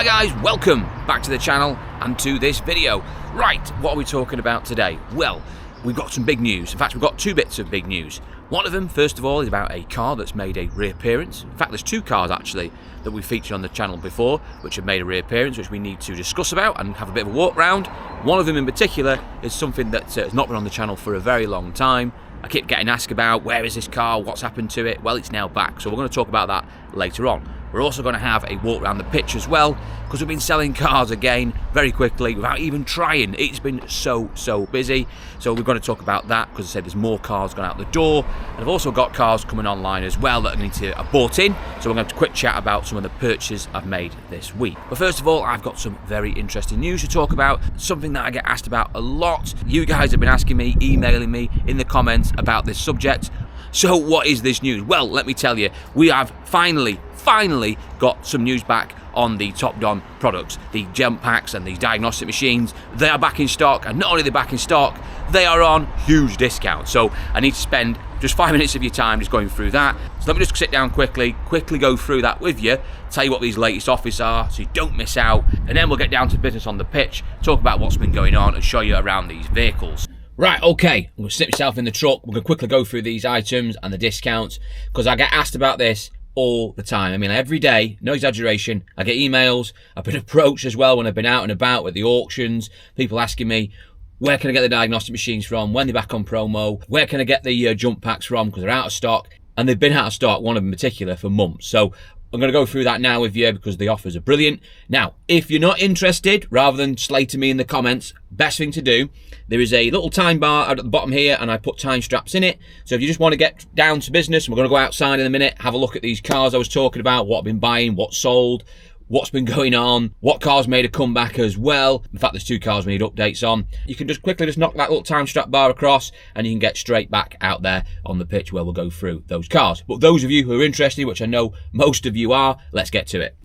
Hi guys, welcome back to the channel and to this video. Right, what are we talking about today? Well, we've got some big news. In fact, we've got two bits of big news. One of them, first of all, is about a car that's made a reappearance. In fact, there's two cars actually that we've featured on the channel before which have made a reappearance, which we need to discuss about and have a bit of a walk round. One of them in particular is something that has not been on the channel for a very long time. I keep getting asked about, where is this car, what's happened to it? Well, it's now back, so we're going to talk about that later on. We're also going to have a walk around the pitch as well, because we've been selling cars again very quickly without even trying. It's been so busy, so we're going to talk about that, because I said there's more cars going out the door, and I've also got cars coming online as well that are going to be bought in, so we're going to have a quick chat about some of the purchases I've made this week. But first of all, I've got some very interesting news to talk about, something that I get asked about a lot. You guys have been asking me, emailing me in the comments about this subject. So what is this news? Well, let me tell you, we have finally got some news back on the Topdon products. The jump packs and these diagnostic machines, they are back in stock, and not only are they back in stock, they are on huge discounts. So I need to spend just 5 minutes of your time just going through that. So let me just sit down quickly go through that with you, tell you what these latest offers are so you don't miss out, and then we'll get down to business on the pitch, talk about what's been going on and show you around these vehicles. Right, okay, I'm going to sit myself in the truck. We're going to quickly go through these items and the discounts, because I get asked about this all the time. I mean, every day, no exaggeration, I get emails. I've been approached as well when I've been out and about with the auctions, people asking me, where can I get the diagnostic machines from, when they're back on promo, where can I get the jump packs from, because they're out of stock, and they've been out of stock, one of them in particular, for months. So I'm going to go through that now with you because the offers are brilliant. Now, if you're not interested, rather than slating me in the comments, best thing to do, there is a little time bar out at the bottom here, and I put time straps in it. So if you just want to get down to business, and we're going to go outside in a minute, have a look at these cars I was talking about, what I've been buying, what's sold, what's been going on, what cars made a comeback as well. In fact, there's two cars we need updates on. You can just quickly knock that little time strap bar across, and you can get straight back out there on the pitch where we'll go through those cars. But those of you who are interested, which I know most of you are, let's get to it.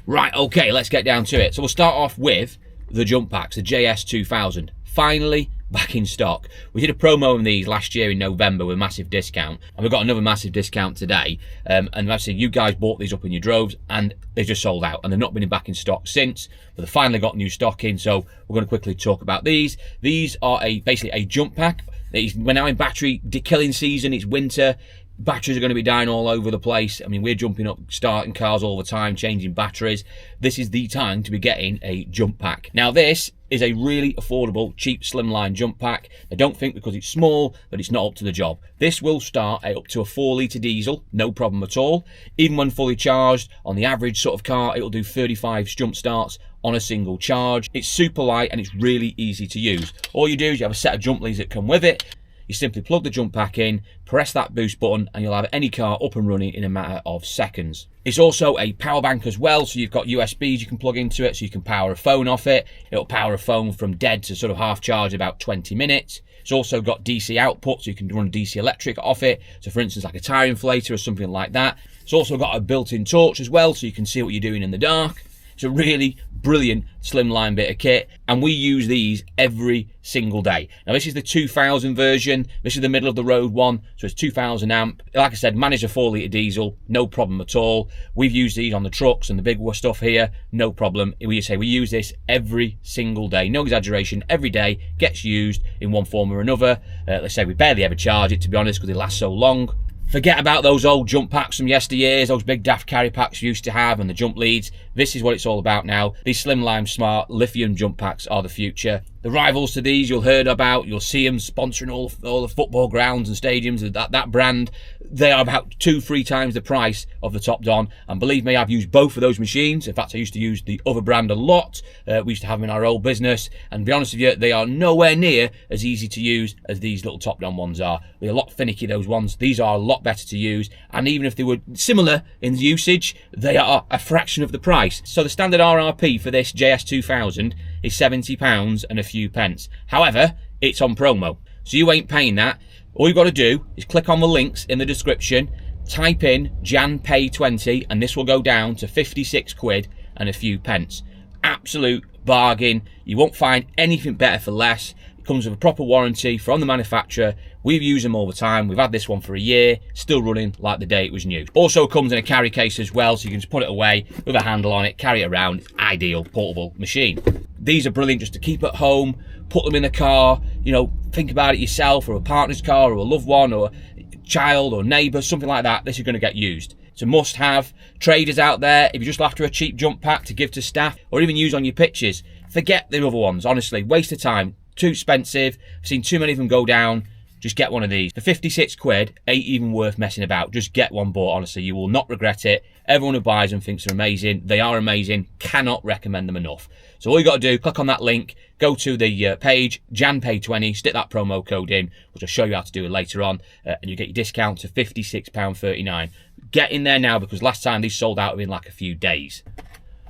Right, okay, let's get down to it. So we'll start off with the jump packs, the JS2000. Finally back in stock. We did a promo on these last year in November with a massive discount, and we've got another massive discount today. And actually, you guys bought these up in your droves, and they just sold out, and they've not been back in stock since, but they've finally got new stock in, so we're going to quickly talk about these. These are basically a jump pack. We're now in battery killing season, it's winter. Batteries are going to be dying all over the place. I mean, we're jumping up, starting cars all the time, changing batteries. This is the time to be getting a jump pack. Now, this is a really affordable, cheap, slimline jump pack. I don't think because it's small that it's not up to the job. This will start at up to a 4-litre diesel, no problem at all. Even when fully charged, on the average sort of car, it'll do 35 jump starts on a single charge. It's super light and it's really easy to use. All you do is you have a set of jump leads that come with it. You simply plug the jump pack in, press that boost button, and you'll have any car up and running in a matter of seconds. It's also a power bank as well, so you've got USBs you can plug into it, so you can power a phone off it. It'll power a phone from dead to sort of half charge in about 20 minutes. It's also got DC output, so you can run DC electric off it. So for instance, like a tire inflator or something like that. It's also got a built-in torch as well, so you can see what you're doing in the dark. It's a really brilliant slimline bit of kit, and we use these every single day. Now, this is the 2000 version. This is the middle of the road one, so it's 2000 amp. Like I said, manage a 4-litre diesel, no problem at all. We've used these on the trucks and the big stuff here, no problem. We use this every single day, no exaggeration. Every day gets used in one form or another. Let's say we barely ever charge it, to be honest, because they last so long. Forget about those old jump packs from yesteryears, those big daft carry packs you used to have and the jump leads. This is what it's all about now. These slimline smart lithium jump packs are the future. The rivals to these you'll heard about, you'll see them sponsoring all the football grounds and stadiums, that brand. They are about 2-3 times the price of the Topdon, and believe me, I've used both of those machines. In fact, I used to use the other brand a lot. We used to have them in our old business, and to be honest with you, they are nowhere near as easy to use as these little Topdon ones are. They're a lot finicky, those ones. These are a lot better to use, and even if they were similar in usage, they are a fraction of the price. So the standard RRP for this JS2000 is £70 and a few pence. However, it's on promo, so you ain't paying that. All you've got to do is click on the links in the description, type in JanPay20, and this will go down to 56 quid and a few pence. Absolute bargain. You won't find anything better for less. comes with a proper warranty from the manufacturer. We've used them all the time. We've had this one for a year, still running like the day it was new. Also comes in a carry case as well, so you can just put it away with a handle on it, carry it around. It's ideal portable machine. These are brilliant just to keep at home, put them in the car, you know, think about it yourself, or a partner's car, or a loved one, or a child, or neighbour, something like that. This is going to get used. It's a must-have. Traders out there, if you're just after a cheap jump pack to give to staff, or even use on your pitches, forget the other ones. Honestly, waste of time. Too expensive. I've seen too many of them go down. Just get one of these. For 56 quid, ain't even worth messing about. Just get one bought, honestly. You will not regret it. Everyone who buys them thinks they're amazing. They are amazing. Cannot recommend them enough. So all you got to do, click on that link, go to the page, JanPay20, stick that promo code in, which I'll show you how to do it later on, and you get your discount to £56.39. Get in there now, because last time these sold out within like a few days.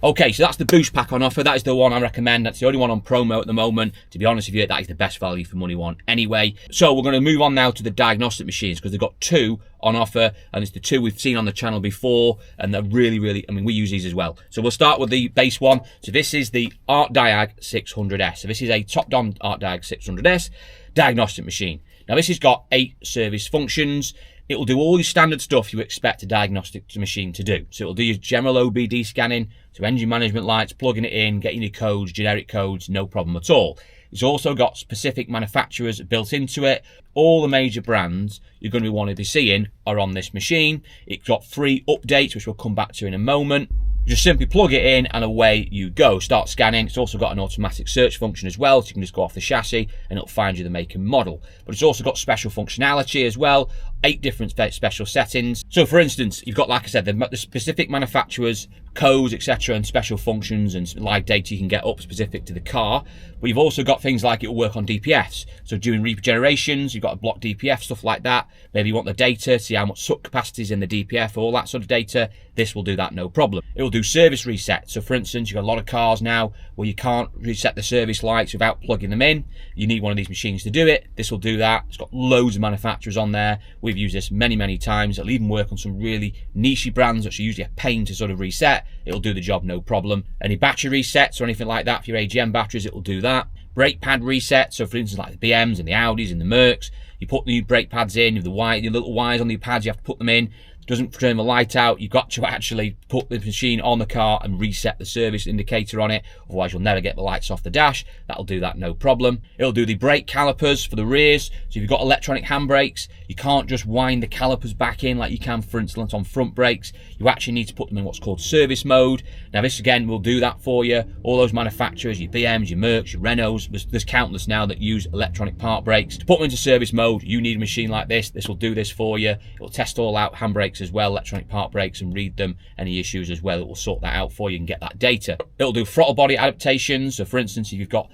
Okay, so that's the VOUCH pack on offer. That is the one I recommend. That's the only one on promo at the moment. To be honest with you, that is the best value for money one anyway. So we're going to move on now to the diagnostic machines, because they've got two on offer, and it's the two we've seen on the channel before, and they're really, I mean, we use these as well. So we'll start with the base one. So this is the ArtDiag 600S. So this is a Topdon ArtDiag 600S diagnostic machine. Now this has got 8 service functions. It will do all your standard stuff you expect a diagnostic machine to do. So it will do your general OBD scanning, so engine management lights, plugging it in, getting your codes, generic codes, no problem at all. It's also got specific manufacturers built into it. All the major brands you're going to be wanting to be seeing are on this machine. It's got free updates, which we'll come back to in a moment. You just simply plug it in and away you go. Start scanning. It's also got an automatic search function as well, so you can just go off the chassis and it'll find you the make and model. But it's also got special functionality as well, 8 different special settings. So for instance, you've got, like I said, the specific manufacturers, codes, etc., and special functions and live data you can get up specific to the car. But you've also got things like it will work on DPFs. So during regenerations, you've got a block DPF, stuff like that. Maybe you want the data, see how much suck capacity is in the DPF, all that sort of data. This will do that, no problem. It will do service reset. So for instance, you've got a lot of cars now where you can't reset the service lights without plugging them in. You need one of these machines to do it. This will do that. It's got loads of manufacturers on there. We've used this many times. It'll even work on some really niche brands which are usually a pain to sort of reset. It'll do the job, no problem. Any battery resets or anything like that for your AGM batteries, it will do that. Brake pad reset, so for instance like the BMs and the Audis and the Mercs, you put the new brake pads in, you have the little wires on the pads, you have to put them in. Doesn't turn the light out, you've got to actually put the machine on the car and reset the service indicator on it, otherwise you'll never get the lights off the dash. That'll do that, no problem. It'll do the brake calipers for the rears, so if you've got electronic handbrakes, you can't just wind the calipers back in like you can, for instance, on front brakes. You actually need to put them in what's called service mode. Now this again will do that for you. All those manufacturers, your BMs, your Mercs, your Renaults, there's countless now that use electronic park brakes. To put them into service mode, you need a machine like this. This will do this for you. It'll test all out handbrakes as well, electronic park brakes, and read them. Any issues as well, it will sort that out for you and get that data. It'll do throttle body adaptations. So for instance, if you've got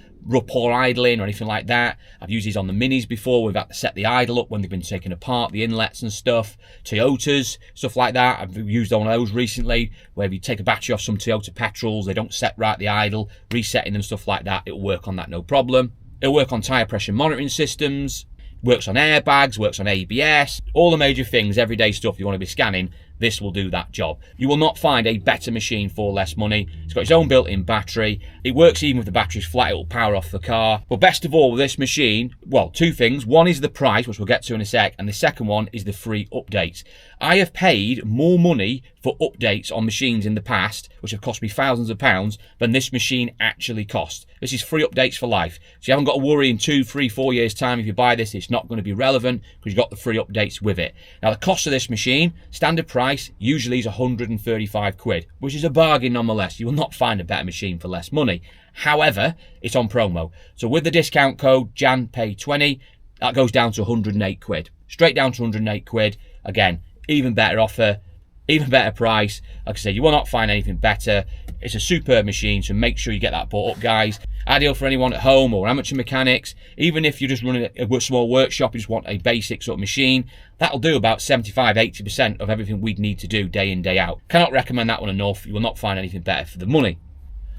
poor idling or anything like that, I've used these on the Minis before. We've had to set the idle up when they've been taken apart, the inlets and stuff. Toyotas, stuff like that. I've used one of those recently, where if you take a battery off some Toyota petrols, they don't set right the idle, resetting them, stuff like that. It'll work on that, no problem. It'll work on tyre pressure monitoring systems, works on airbags, works on ABS, all the major things, everyday stuff you want to be scanning. This will do that job. You will not find a better machine for less money. It's got its own built-in battery. It works even if the battery's flat, it will power off the car. But best of all with this machine, well, 2 things. One is the price, which we'll get to in a sec, and the second one is the free updates. I have paid more money for updates on machines in the past, which have cost me thousands of pounds, than this machine actually cost. This is free updates for life. So you haven't got to worry in 2, 3, 4 years time if you buy this, it's not going to be relevant because you've got the free updates with it. Now the cost of this machine, standard price, usually is 135 quid, which is a bargain nonetheless. You will not find a better machine for less money. However, it's on promo. So with the discount code JanPay20, that goes down to 108 quid. Straight down to 108 quid. Again, even better offer, even better price. Like I said, you will not find anything better. It's a superb machine, so make sure you get that bought up, guys. Ideal for anyone at home or amateur mechanics. Even if you're just running a small workshop, you just want a basic sort of machine, that'll do about 75–80% of everything we'd need to do day in, day out. Cannot recommend that one enough. You will not find anything better for the money.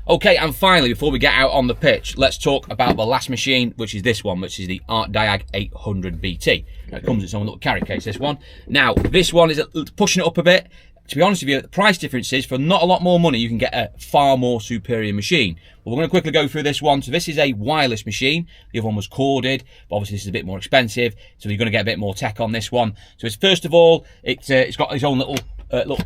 Okay, and finally, before we get out on the pitch, let's talk about the last machine, which is this one, which is the ArtDiag 800 BT. Now, it comes in its own little carry case, this one. Now, this one is pushing it up a bit. To be honest with you, the price difference is for not a lot more money, you can get a far more superior machine. Well, we're going to quickly go through this one. So this is a wireless machine. The other one was corded, but obviously this is a bit more expensive. So you're going to get a bit more tech on this one. So it's first of all, it's got its own little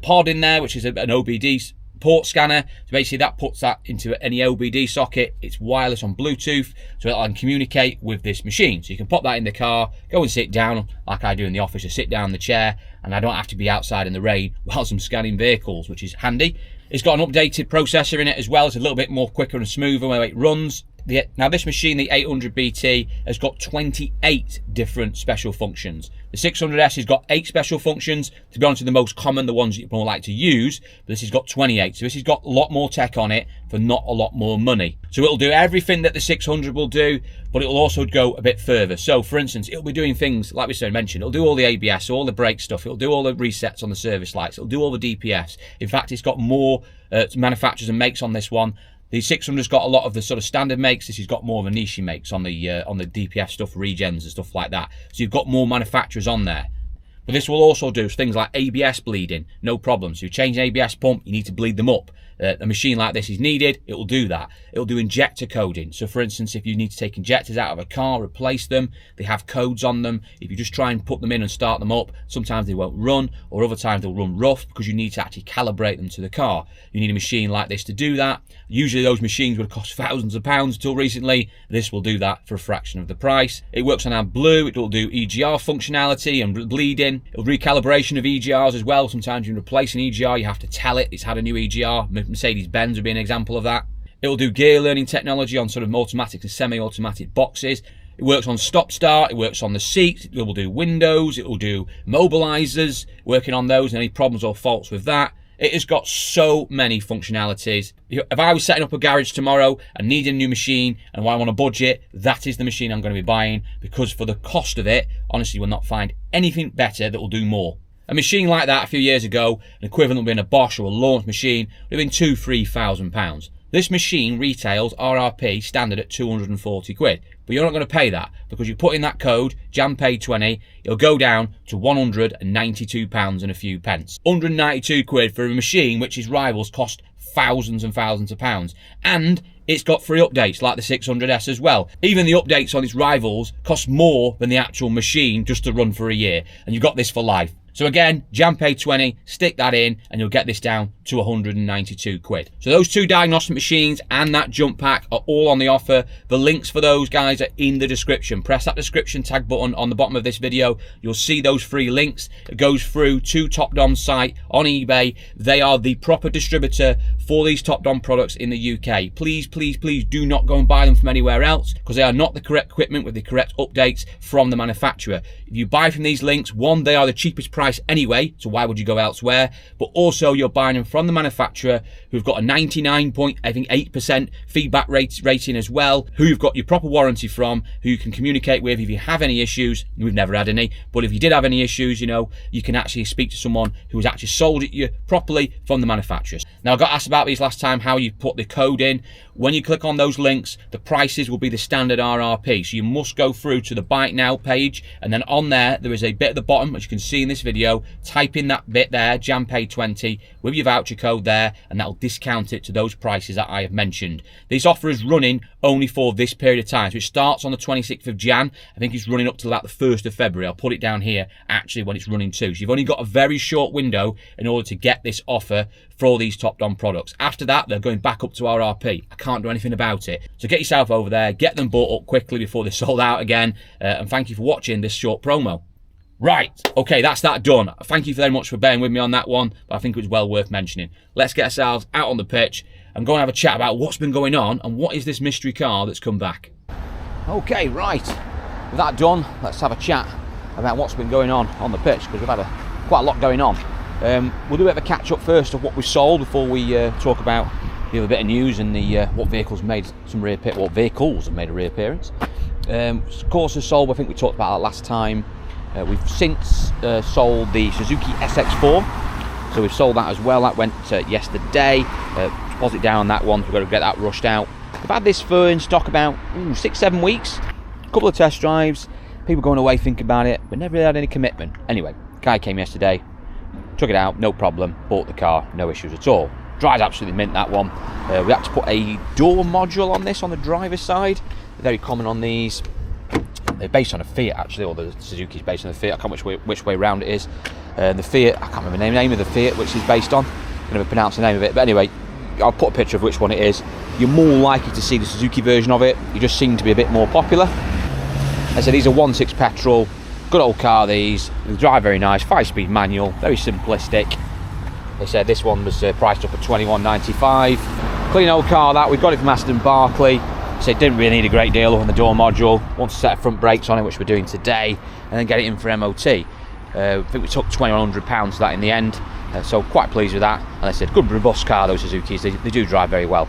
pod in there, which is an OBD port scanner. So basically that puts that into any OBD socket. It's wireless on Bluetooth, so it'll communicate with this machine. So you can pop that in the car, go and sit down like I do in the office, just sit down in the chair, and I don't have to be outside in the rain whilst I'm scanning vehicles, which is handy. It's got an updated processor in it as well. It's a little bit more quicker and smoother when it runs. Now this machine, the 800BT, has got 28 different special functions. The 600S has got 8 special functions. To be honest with you, the most common, the ones that you more like to use, but this has got 28. So this has got a lot more tech on it for not a lot more money. So it'll do everything that the 600 will do, but it'll also go a bit further. So for instance, it'll be doing things, like we mentioned, it'll do all the ABS, all the brake stuff, it'll do all the resets on the service lights, it'll do all the DPFs. In fact, it's got more manufacturers and makes on this one. The 600's got a lot of the sort of standard makes. This has got more of a niche makes on the DPF stuff, regens and stuff like that. So you've got more manufacturers on there. But this will also do things like ABS bleeding, no problem. So you change an ABS pump, you need to bleed them up. A machine like this is needed, it will do that. It will do injector coding. So for instance, if you need to take injectors out of a car, replace them, they have codes on them. If you just try and put them in and start them up, sometimes they won't run, or other times they'll run rough because you need to actually calibrate them to the car. You need a machine like this to do that. Usually those machines would cost thousands of pounds until recently. This will do that for a fraction of the price. It works on AdBlue, it will do EGR functionality and bleeding. It'll do recalibration of EGRs as well. Sometimes you replace an EGR, you have to tell it it's had a new EGR. Mercedes-Benz would be an example of that. It will do gear learning technology on sort of automatic and semi-automatic boxes. It works on stop-start, it works on the seats, it will do windows, it will do mobilizers, working on those and any problems or faults with that. It has got so many functionalities. If I was setting up a garage tomorrow and needed a new machine and I want a budget, that is the machine I'm going to be buying, because for the cost of it, honestly, you will not find anything better that will do more. A machine like that a few years ago, an equivalent would be in a Bosch or a Launch machine, would have been £2,000–3,000. This machine retails RRP standard at 240 quid, but you're not going to pay that because you put in that code, JAMPAID20, it'll go down to £192 and a few pence. 192 quid for a machine which its rivals cost thousands and thousands of pounds. And it's got free updates like the 600S as well. Even the updates on its rivals cost more than the actual machine just to run for a year. And you've got this for life. So again, JAMPAID20, stick that in and you'll get this down to 192 quid. So those two diagnostic machines and that jump pack are all on the offer. The links for those guys are in the description. Press that description tag button on the bottom of this video. You'll see those free links. It goes through to Topdon's site on eBay. They are the proper distributor for these Topdon products in the UK. Please, please, please do not go and buy them from anywhere else because they are not the correct equipment with the correct updates from the manufacturer. If you buy from these links, one, they are the cheapest price anyway, so why would you go elsewhere? But also you're buying them from the manufacturer who've got a 99.8% feedback rating as well, who you've got your proper warranty from, who you can communicate with if you have any issues. We've never had any, but if you did have any issues, you know, you can actually speak to someone who has actually sold it you properly from the manufacturers. Now I got asked about these last time, how you put the code in. When you click on those links, the prices will be the standard RRP, so you must go through to the Buy It Now page, and then on there is a bit at the bottom, as you can see in this video. Type in that bit there, JAMPAID20, with your voucher code there, and that'll discount it to those prices that I have mentioned. This offer is running only for this period of time, so it starts on the 26th of Jan. I think it's running up to about the 1st of February. I'll put it down here actually when it's running too. So you've only got a very short window in order to get this offer for these Topdon products. After that, they're going back up to RRP. I can't do anything about it. So get yourself over there, get them bought up quickly before they're sold out again, and thank you for watching this short promo. Right, okay, that's that done. Thank you very much for bearing with me on that one, but I think it was well worth mentioning. Let's get ourselves out on the pitch and go and have a chat about what's been going on and what is this mystery car that's come back. Okay, right, with that done, let's have a chat about what's been going on the pitch, because we've had quite a lot going on. We'll do a bit of a catch up first of what we sold before we talk about the other bit of news and the what vehicles have made a reappearance. Courses sold, I think we talked about that last time. We've since sold the Suzuki SX4, so we've sold that as well. That went yesterday. Deposit down on that one, so we've got to get that rushed out. We've had this for in stock about 6-7 weeks. A couple of test drives, people going away thinking about it, but never really had any commitment. Anyway, guy came yesterday, took it out, no problem, bought the car, no issues at all. Drives absolutely mint, that one. We had to put a door module on this on the driver's side. Very common on these. They're based on a Fiat actually, or the Suzuki's based on the Fiat. I can't remember which way round it is. The Fiat, I can't remember the name of the Fiat which is based on. I'm going to pronounce the name of it, but anyway, I'll put a picture of which one it is. You're more likely to see the Suzuki version of it. You just seem to be a bit more popular. I said these are 1.6 petrol, good old car these. They drive very nice, 5-speed manual, very simplistic. They said this one was priced up at $21.95. Clean old car that. We got it from Aston Barclay. So it didn't really need a great deal on the door module. Want to set front brakes on it, which we're doing today, and then get it in for MOT. I think we took £2,100 for that in the end, so quite pleased with that. And I said, good robust car those Suzukis, they do drive very well.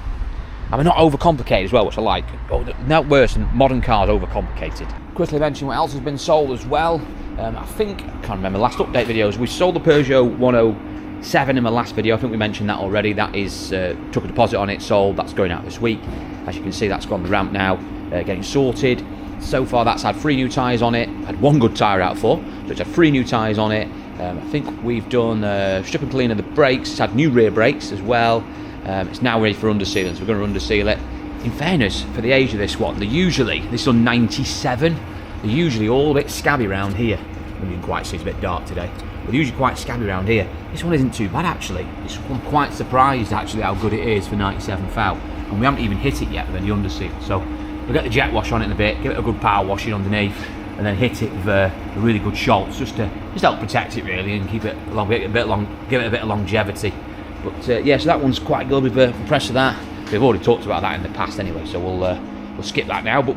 And they're not overcomplicated as well, which I like. Oh, not worse than modern cars overcomplicated. Quickly mention what else has been sold as well. I can't remember last update videos. We sold the Peugeot 107 in my last video. I think we mentioned that already. That is, took a deposit on it, sold. That's going out this week. As you can see, that's gone the ramp now, getting sorted. So far, that's had 3 new tyres on it. Had 1 good tyre out for, so it's had 3 new tyres on it. I think we've done strip and clean of the brakes. It's had new rear brakes as well. It's now ready for undersealing, so we're going to underseal it. In fairness, for the age of this one, this is on 97. They're usually all a bit scabby around here. You can quite see it's a bit dark today. But they're usually quite scabby around here. This one isn't too bad actually. I'm quite surprised actually how good it is for 97 VOUCH. And we haven't even hit it yet with the underseal. So we'll get the jet wash on it in a bit, give it a good power washing underneath, and then hit it with a really good Schultz just to help protect it really and keep it give it a bit of longevity. But yeah, so that one's quite good. We've impressed with that. We've already talked about that in the past anyway, so we'll skip that now. But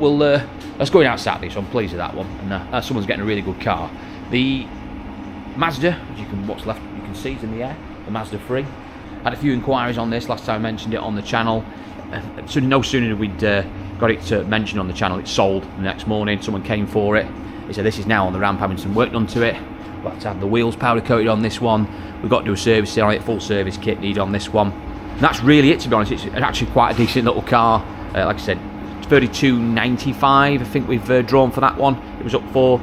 that's going out Saturday, so I'm pleased with that one. And someone's getting a really good car. The Mazda, as you can what's left, you can see it's in the air. The Mazda 3. Had a few inquiries on this last time I mentioned it on the channel. So no sooner did we'd got it to mention on the channel, it sold the next morning. Someone came for it. He said this is now on the ramp, having some work done to it. We'll have to have the wheels powder coated on this one. We've got to do a service on it, full service kit need on this one. And that's really it, to be honest. It's actually quite a decent little car. Like I said, $32.95 I think we've drawn for that one. It was up for.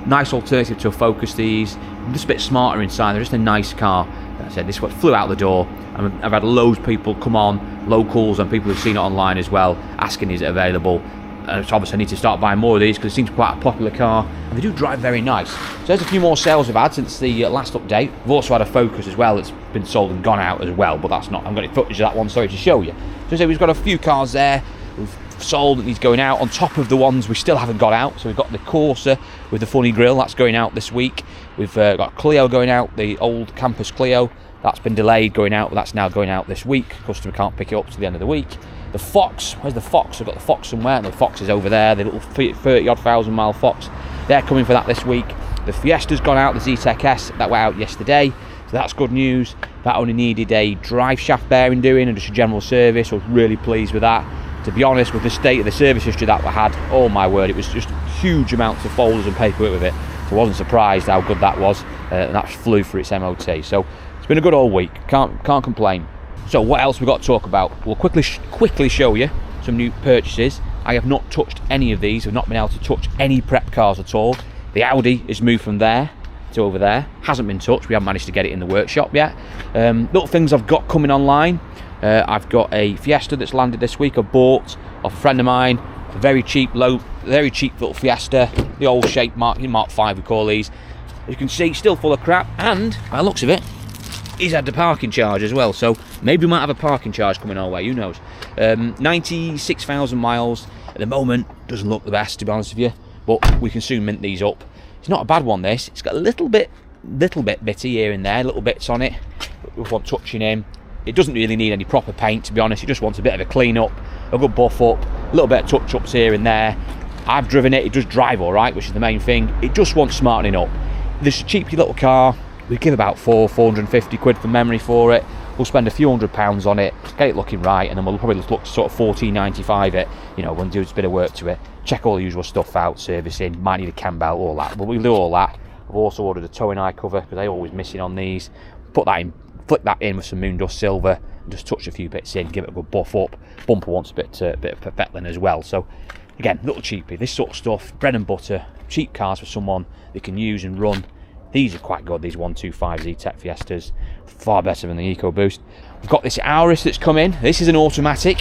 Nice alternative to a Focus these. Just a bit smarter inside. They're just a nice car. Like I said, this one flew out the door. I've had loads of people come on, locals and people who've seen it online as well, asking is it available. So obviously I need to start buying more of these because it seems quite a popular car and they do drive very nice. So there's a few more sales we've had since the last update. We've also had a Focus as well that's been sold and gone out as well, but that's not, I haven't got any footage of that one, sorry to show you. So we've got a few cars there we've sold and these going out on top of the ones we still haven't got out. So we've got the Corsa with the funny grille, that's going out this week. We've got Clio going out, the old Campus Clio. That's been delayed going out, but that's now going out this week. Customer can't pick it up to the end of the week. The Fox, where's the Fox? I've got the Fox somewhere. The Fox is over there, the little 30-odd thousand mile Fox. They're coming for that this week. The Fiesta's gone out, the Z-Tech S, that went out yesterday. So that's good news. That only needed a drive shaft bearing doing and just a general service. I was really pleased with that. To be honest, with the state of the service history that we had, oh my word, it was just huge amounts of folders and paperwork with it. So I wasn't surprised how good that was. And that flew for its MOT. So it's been a good old week, can't complain. So what else we've got to talk about? We'll quickly show you some new purchases. I have not touched any of these. I've not been able to touch any prep cars at all. The Audi is moved from there to over there. Hasn't been touched. We haven't managed to get it in the workshop yet. Little things I've got coming online. I've got a Fiesta that's landed this week. I bought off a friend of mine. A very cheap little Fiesta. The old shape Mark 5 we call these. As you can see, still full of crap. And by the looks of it, he's had the parking charge as well, so maybe we might have a parking charge coming our way, who knows. 96,000 miles at the moment. Doesn't look the best, to be honest with you, but we can soon mint these up. It's not a bad one, this. It's got a little bit bitty here and there, little bits on it with one touching in. It doesn't really need any proper paint, to be honest. It just wants a bit of a clean up, a good buff up, a little bit of touch ups here and there. I've driven it, it does drive all right, which is the main thing. It just wants smartening up. This is a cheap little car. We give about 450 quid for memory for it. We'll spend a few £100s on it, get it looking right, and then we'll probably look to sort of 14.95 it. You know, we'll do a bit of work to it, check all the usual stuff out, servicing, might need a cam belt, all that. But we'll do all that. I've also ordered a towing eye cover because they're always missing on these. Put that in, flick that in with some moon dust silver, and just touch a few bits in, give it a good buff up. Bumper wants a bit of perfecting as well. So again, little cheapy. This sort of stuff, bread and butter, cheap cars for someone they can use and run These are quite good, these 125 Z-Tech Fiestas. Far better than the EcoBoost. We've got this Auris that's come in. This is an automatic,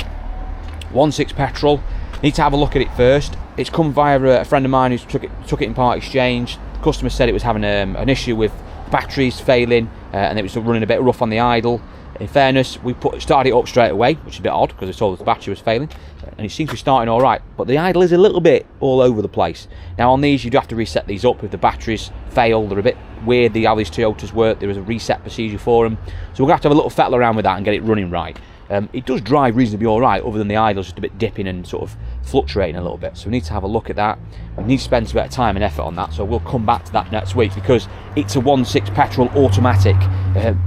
1.6 petrol. Need to have a look at it first. It's come via a friend of mine who took it in part exchange. The customer said it was having an issue with batteries failing, and it was running a bit rough on the idle. In fairness, we started it up straight away, which is a bit odd because they told us the battery was failing, and it seems to be starting all right, but the idle is a little bit all over the place. Now on these, you do have to reset these up if the batteries fail. They're a bit weird, how these Toyotas work. There is a reset procedure for them, so we're going to have a little fettle around with that and get it running right. It does drive reasonably all right, other than the idle's just a bit dipping and sort of fluctuating a little bit, so we need to have a look at that. We need to spend a bit of time and effort on that, so we'll come back to that next week, because it's a 1.6 petrol automatic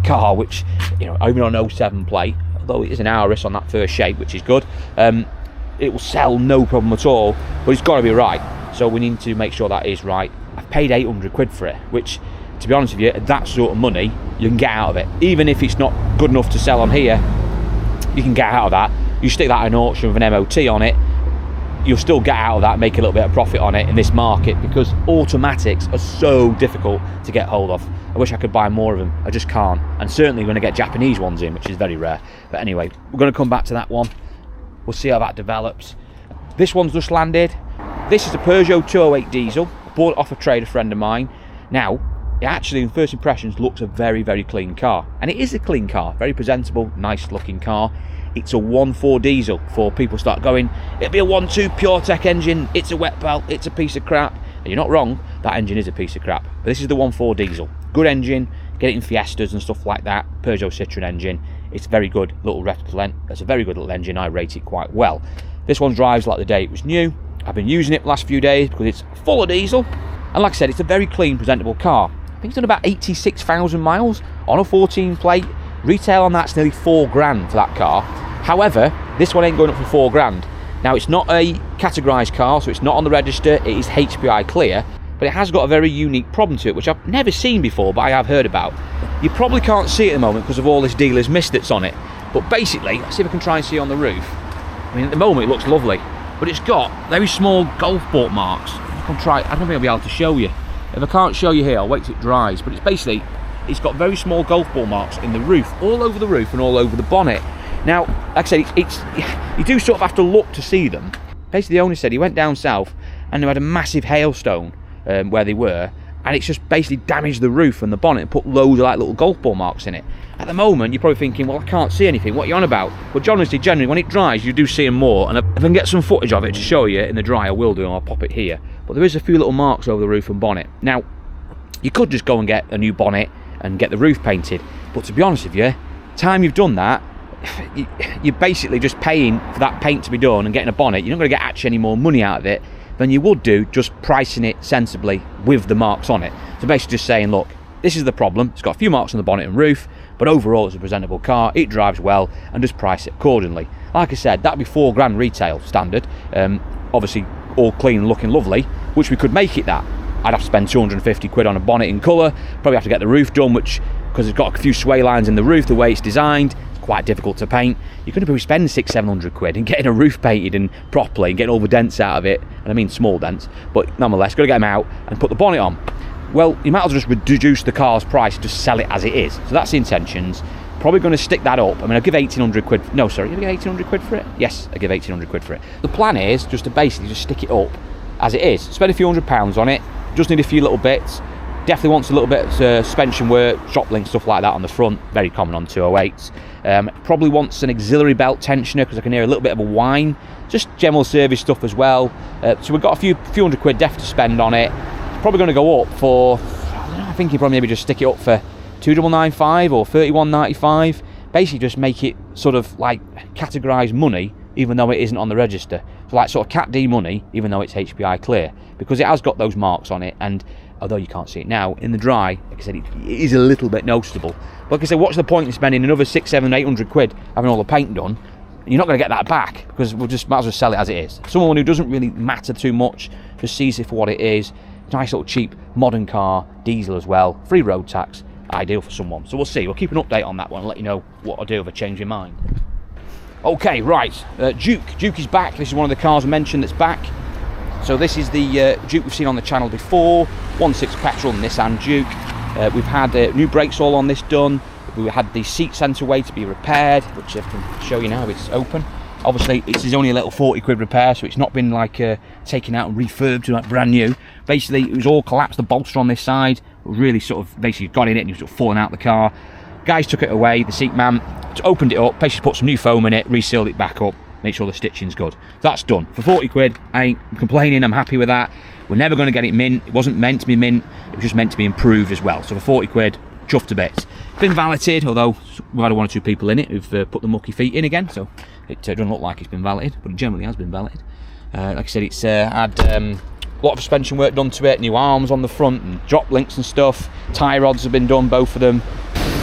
car, which, you know, even on an 07 plate, although it is an Auris on that first shape, which is good, it will sell no problem at all, but it's got to be right, so we need to make sure that is right. I've paid 800 quid for it, which, to be honest with you, at that sort of money, you can get out of it. Even if it's not good enough to sell on here, you can get out of that. You stick that in an auction with an MOT on it, you'll still get out of that, make a little bit of profit on it in this market, because automatics are so difficult to get hold of. I wish I could buy more of them, I just can't, and certainly when I get Japanese ones in, which is very rare. But anyway, we're going to come back to that one. We'll see how that develops. This one's just landed. This is a Peugeot 208 diesel. I bought it off a trader friend of mine. Now, it actually, in first impressions, looks a very, very clean car. And it is a clean car, very presentable, nice looking car. It's a 1.4 diesel. Before people start going, it'll be a 1.2 PureTech engine, it's a wet belt, it's a piece of crap. And you're not wrong, that engine is a piece of crap. But this is the 1.4 diesel. Good engine, get it in Fiestas and stuff like that. Peugeot Citroen engine. It's very good, little replicant. It's a very good little engine, I rate it quite well. This one drives like the day it was new. I've been using it the last few days because it's full of diesel. And like I said, it's a very clean, presentable car. I think it's done about 86,000 miles on a 14 plate. Retail on that's nearly 4 grand for that car. However, this one ain't going up for 4 grand. Now, it's not a categorised car, so it's not on the register. It is HPI clear, but it has got a very unique problem to it, which I've never seen before, but I have heard about. You probably can't see it at the moment because of all this dealer's mist that's on it. But basically, let's see if I can try and see on the roof. I mean, at the moment, it looks lovely, but it's got very small golf ball marks. I don't think I'll be able to show you. If I can't show you here, I'll wait till it dries. But it's basically, it's got very small golf ball marks in the roof, all over the roof and all over the bonnet. Now, like I said, you do sort of have to look to see them. Basically, the owner said he went down south and they had a massive hailstone where they were, and it's just basically damaged the roof and the bonnet and put loads of like little golf ball marks in it. At the moment, you're probably thinking, well, I can't see anything. What are you on about? But honestly, generally, when it dries, you do see them more. And if I can get some footage of it to show you in the dry, I will do, and I'll pop it here. But there is a few little marks over the roof and bonnet. Now, you could just go and get a new bonnet and get the roof painted. But to be honest with you, time you've done that, you're basically just paying for that paint to be done and getting a bonnet. You're not going to get actually any more money out of it than you would do just pricing it sensibly with the marks on it. So basically just saying, look, this is the problem. It's got a few marks on the bonnet and roof, but overall it's a presentable car, it drives well, and just price it accordingly. Like I said, that'd be 4 grand retail standard, obviously all clean and looking lovely, which we could make it that. I'd have to spend 250 quid on a bonnet in colour, probably have to get the roof done, which, because it's got a few sway lines in the roof, the way it's designed, it's quite difficult to paint. You're going to be spending 600-700 quid and getting a roof painted and properly and getting all the dents out of it, and I mean small dents, but nonetheless, got to get them out and put the bonnet on. Well, you might as well just reduce the car's price, just sell it as it is. So that's the intentions. Probably going to stick that up. I mean, I'll give 1,800 quid. No, sorry, you give 1,800 quid for it? Yes, I give 1,800 quid for it. The plan is just to basically just stick it up as it is. Spend a few £100 on it. Just need a few little bits. Definitely wants a little bit of suspension work, drop link, stuff like that on the front. Very common on 208s. Probably wants an auxiliary belt tensioner because I can hear a little bit of a whine. Just general service stuff as well. So we've got a few hundred quid definitely to spend on it. Probably going to go up for, I think you probably maybe just stick it up for 2,995 or 3,195. Basically just make it sort of like categorised money even though it isn't on the register. So like sort of Cat D money even though it's HPI clear, because it has got those marks on it, and although you can't see it now, in the dry, like I said, it is a little bit noticeable. But like I said, what's the point in spending another 600, 700, 800 quid having all the paint done? You're not going to get that back, because we'll just might as well sell it as it is. Someone who doesn't really matter too much, just sees it for what it is. Nice little cheap modern car, diesel as well, free road tax, ideal for someone. So we'll see, we'll keep an update on that one and let you know what I'll do if I change my mind. Okay, right, Duke is back. This is one of the cars I mentioned that's back. So this is the Duke we've seen on the channel before, 1.6 petrol Nissan Duke. We've had new brakes all on this done. We had the seat sent away to be repaired, which I can show you now. It's open. Obviously, this is only a little 40 quid repair, so it's not been like taken out and refurbed to like brand new. Basically, it was all collapsed, the bolster on this side. It was really sort of basically got in it and it was sort of falling out the car. Guys took it away, the seat man, opened it up, basically put some new foam in it, resealed it back up, make sure the stitching's good. That's done. For 40 quid, I ain't complaining, I'm happy with that. We're never going to get it mint. It wasn't meant to be mint, it was just meant to be improved as well. So for 40 quid, chuffed to bits. It's been valeted, although we had one or two people in it who've put the mucky feet in again, so it doesn't look like it's been valeted, but it generally has been valeted. Like I said, it's had a lot of suspension work done to it, new arms on the front, and drop links and stuff. Tie rods have been done, both of them.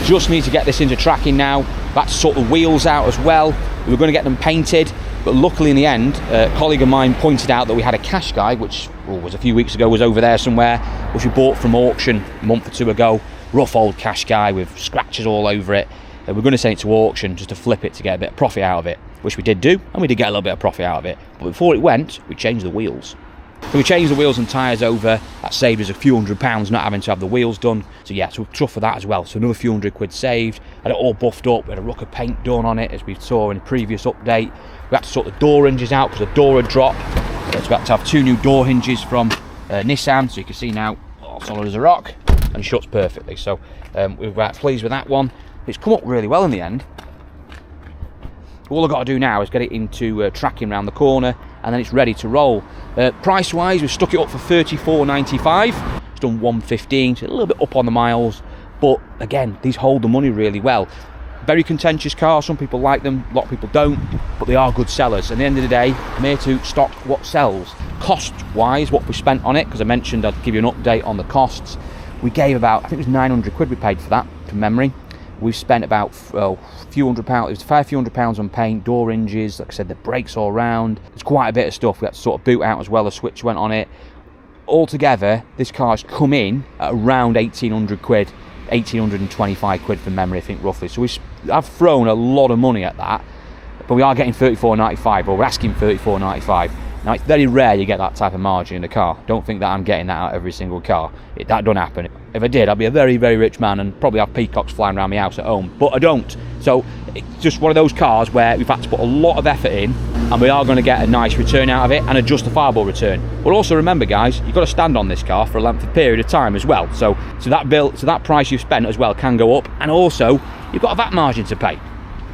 Just need to get this into tracking now. That's sort the wheels out as well. We were going to get them painted, but luckily in the end, a colleague of mine pointed out that we had a cash guy, which was a few weeks ago, was over there somewhere, which we bought from auction a month or two ago. Rough old cash guy with scratches all over it. We're going to send it to auction just to flip it to get a bit of profit out of it, which we did do, and we did get a little bit of profit out of it. But before it went, we changed the wheels. So we changed the wheels and tyres over. That saved us a few £100 not having to have the wheels done. So yeah, so we're chuffed for that as well. So another few £100 saved. Had it all buffed up. We had a ruck of paint done on it, as we saw in the previous update. We had to sort the door hinges out because the door had dropped. So we had to have 2 new door hinges from Nissan. So you can see now, solid as a rock, and shuts perfectly. So we were pleased with that one. It's come up really well in the end. All I've got to do now is get it into tracking around the corner, and then it's ready to roll. Price wise, we've stuck it up for £34.95. It's done 115, so a little bit up on the miles, but again, these hold the money really well. Very contentious cars, some people like them, a lot of people don't, but they are good sellers. At the end of the day, I'm here to stock what sells. Cost wise, what we spent on it, because I mentioned I'd give you an update on the costs. We gave about, I think it was 900 quid we paid for that, from memory. We've spent about a few £100. It was a few £100 on paint, door hinges, like I said, the brakes all round. There's quite a bit of stuff. We had to sort of boot out as well. A switch went on it. Altogether, this car's come in at around 1,800 quid, 1,825 quid from memory, I think, roughly. So I've thrown a lot of money at that, but we are getting £34.95, or we're asking £34.95. Now, it's very rare you get that type of margin in a car. Don't think that I'm getting that out of every single car. That don't happen. If I did, I'd be a very, very rich man and probably have peacocks flying around my house at home. But I don't. So it's just one of those cars where we've had to put a lot of effort in, and we are going to get a nice return out of it, and a justifiable return. But also remember, guys, you've got to stand on this car for a lengthy period of time as well. So that price you've spent as well can go up, and also you've got a VAT margin to pay,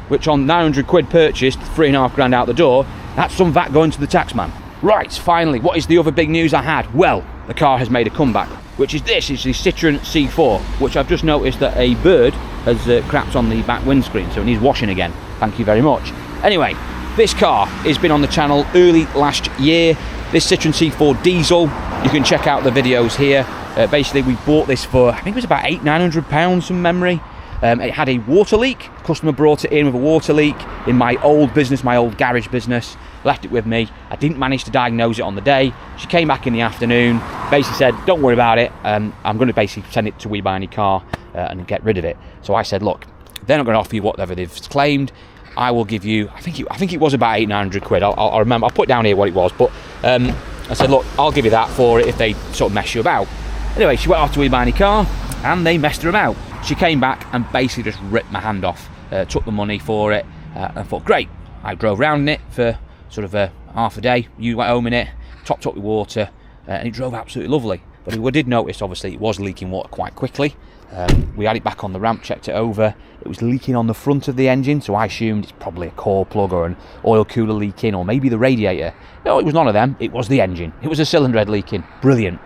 which on 900 quid purchased, 3.5 grand out the door, that's some VAT going to the taxman. Right, finally, what is the other big news I had? Well, the car has made a comeback, which is this. It's the Citroen C4, which I've just noticed that a bird has crapped on the back windscreen, so it needs washing again. Thank you very much. Anyway, this car has been on the channel early last year. This Citroen C4 diesel, you can check out the videos here. Basically, we bought this for, I think it was about £900 from memory. It had a water leak. Customer brought it in with a water leak in my old business, my old garage business. Left it with me. I didn't manage to diagnose it on the day. She came back in the afternoon, basically said, don't worry about it. I'm going to basically send it to We Buy Any Car and get rid of it. So I said, look, they're not going to offer you whatever they've claimed. I will give you, I think it was about 800-900 quid. I'll remember, I'll put down here what it was. But I said, look, I'll give you that for it if they sort of mess you about. Anyway, she went off to We Buy Any Car and they messed her about. She came back and basically just ripped my hand off, took the money for it, and I thought, great. I drove around in it for sort of half a day. You went home in it, topped up with water, and it drove absolutely lovely. But we did notice, obviously, it was leaking water quite quickly. We had it back on the ramp, checked it over. It was leaking on the front of the engine, so I assumed it's probably a core plug or an oil cooler leaking, or maybe the radiator. No, it was none of them. It was the engine. It was a cylinder head leaking. Brilliant.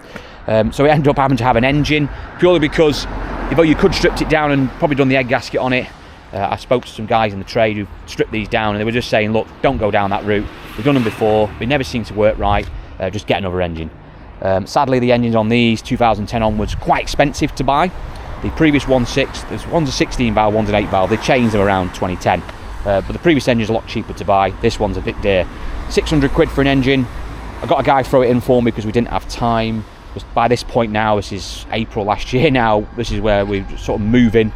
So we ended up having to have an engine, purely because, although you could stripped it down and probably done the egg gasket on it, I spoke to some guys in the trade who stripped these down, and they were just saying, look, don't go down that route. We've done them before. They never seem to work right. Just get another engine. Sadly, the engines on these, 2010 onwards, quite expensive to buy. The previous one's a 16 valve, one's an 8 valve. They changed them around 2010. But the previous engine's a lot cheaper to buy. This one's a bit dear. 600 quid for an engine. I got a guy throw it in for me because we didn't have time. Just by this point now, this is April last year now, this is where we're sort of moving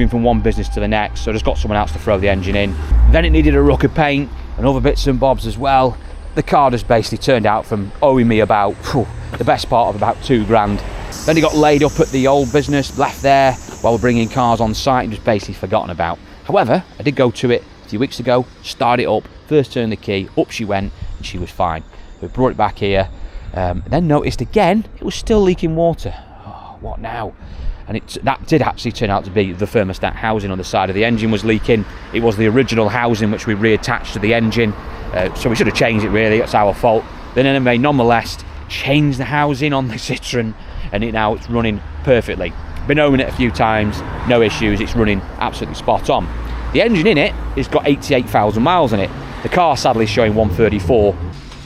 from one business to the next, so I just got someone else to throw the engine in. Then it needed a ruck of paint and other bits and bobs as well. the car just basically turned out from owing me about the best part of about £2 grand. Then he got laid up at the old business, left there while we're bringing cars on site and just basically forgotten about. However, I did go to it a few weeks ago, start it up, first turn the key, up she went, and she was fine. We brought it back here, then noticed again it was still leaking water. Oh, what now? And that did actually turn out to be the thermostat housing on the side of the engine was leaking. It was the original housing which we reattached to the engine, so we should have changed it really, that's our fault. Then anyway, nonetheless, changed the housing on the Citroen, and now it's running perfectly. Been owning it a few times, no issues, it's running absolutely spot on. The engine in it has got 88,000 miles in it. The car sadly is showing 134.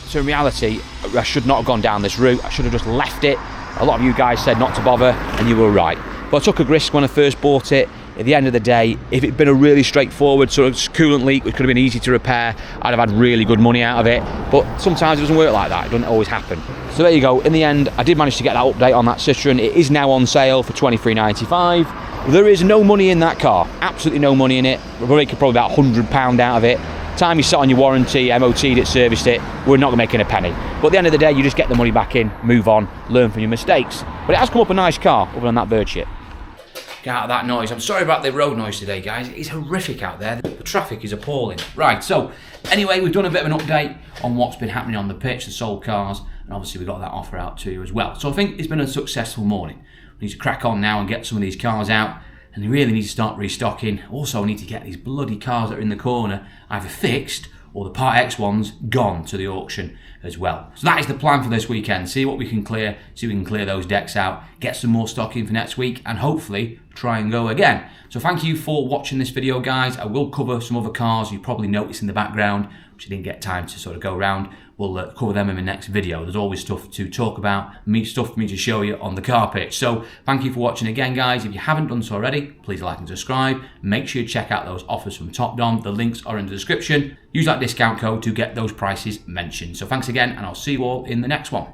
So in reality, I should not have gone down this route. I should have just left it. A lot of you guys said not to bother, and you were right. But I took a risk when I first bought it. At the end of the day, if it'd been a really straightforward sort of coolant leak, which could have been easy to repair, I'd have had really good money out of it. But sometimes it doesn't work like that. It doesn't always happen. So there you go. In the end, I did manage to get that update on that Citroen. It is now on sale for £23.95. There is no money in that car. Absolutely no money in it. We're making probably about £100 out of it. Time you sat on your warranty, MOT'd it, serviced it, we're not making a penny. But at the end of the day, you just get the money back in, move on, learn from your mistakes. But it has come up a nice car, other than that bird shit. Get out of that noise. I'm sorry about the road noise today, guys. It's horrific out there. The traffic is appalling. Right, so anyway, we've done a bit of an update on what's been happening on the pitch, the sold cars, and obviously we got that offer out to you as well. So I think it's been a successful morning. We need to crack on now and get some of these cars out, and we really need to start restocking. Also, we need to get these bloody cars that are in the corner either fixed or the Part X ones gone to the auction as well. So that is the plan for this weekend. See what we can clear, see if we can clear those decks out, get some more stock in for next week, and hopefully try and go again. So thank you for watching this video, guys. I will cover some other cars you probably noticed in the background, which I didn't get time to sort of go around. We'll cover them in the next video. There's always stuff to talk about, stuff for me to show you on the car pitch. So thank you for watching again, guys. If you haven't done so already, please like and subscribe. Make sure you check out those offers from Topdon. The links are in the description. Use that discount code to get those prices mentioned. So thanks again, and I'll see you all in the next one.